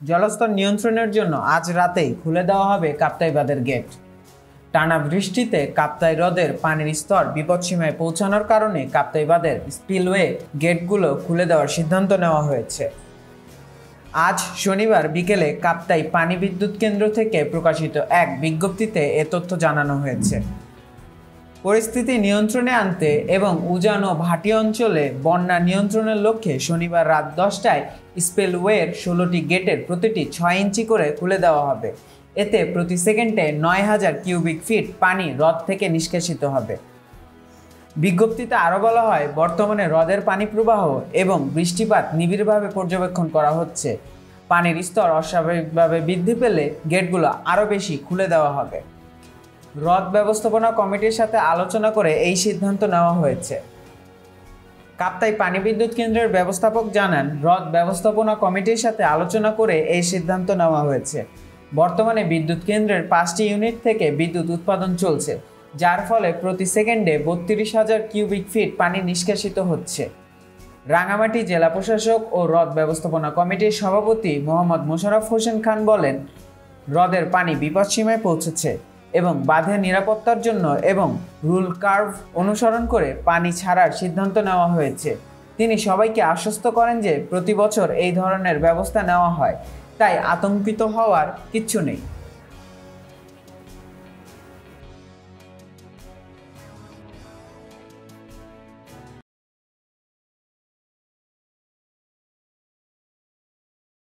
জলস্তর নিয়ন্ত্রণের জন্য আজ রাতেই খুলে দেওয়া হবে কাপ্তাই বাঁধের গেট। টানা বৃষ্টিতে কাপ্তাই হ্রদের পানির স্তর বিপদসীমায় পৌঁছানোর কারণে কাপ্তাই বাঁধের স্পিলওয়ে গেটগুলো খুলে দেওয়ার সিদ্ধান্ত নেওয়া হয়েছে। আজ শনিবার বিকেলে কাপ্তাই পানি বিদ্যুৎ কেন্দ্র থেকে প্রকাশিত এক বিজ্ঞপ্তিতে এ তথ্য জানানো হয়েছে। পরিস্থিতি নিয়ন্ত্রণে আনতে এবং উজান ও ভাটি অঞ্চলে বন্যা নিয়ন্ত্রণের লক্ষ্যে শনিবার রাত 10টায় স্পিলওয়ের 16টি গেটের প্রতিটি 6 ইঞ্চি করে খুলে দেওয়া হবে। এতে প্রতি সেকেন্ডে 9000 কিউবিক ফিট পানি হ্রদ থেকে নিষ্কাশিত হবে। বিজ্ঞপ্তিতে আরও বলা হয়, বর্তমানে হ্রদের পানি প্রবাহ এবং বৃষ্টিপাত নিবিড়ভাবে পর্যবেক্ষণ করা হচ্ছে। পানির স্তর অস্বাভাবিকভাবে বৃদ্ধি পেলে গেটগুলো আরও বেশি খুলে দেওয়া হবে। হ্রদ ব্যবস্থাপনা কমিটির সাথে আলোচনা করে এই সিদ্ধান্ত নেওয়া হয়েছে। কাপ্তাই পানি বিদ্যুৎ কেন্দ্রের ব্যবস্থাপক জানান, হ্রদ ব্যবস্থাপনা কমিটির সাথে আলোচনা করে এই সিদ্ধান্ত নেওয়া হয়েছে। বর্তমানে বিদ্যুৎ কেন্দ্রের 5টি ইউনিট থেকে বিদ্যুৎ উৎপাদন চলছে, যার ফলে প্রতি সেকেন্ডে 32,000 কিউবিক ফিট পানি নিষ্কাশিত হচ্ছে। রাঙামাটি জেলা প্রশাসক ও হ্রদ ব্যবস্থাপনা কমিটির সভাপতি মোহাম্মদ মোশাররফ হোসেন খান বলেন, হ্রদের পানি বিপদসীমায় পৌঁছেছে এবং বাঁধের নিরাপত্তার জন্য এবং রুল কার্ভ অনুসরণ করে পানি ছাড়ার সিদ্ধান্ত নেওয়া হয়েছে। তিনি সবাইকে আশ্বস্ত করেন যে প্রতি বছর এই ধরনের ব্যবস্থা নেওয়া হয়, তাই আতঙ্কিত হওয়ার কিচ্ছু নেই।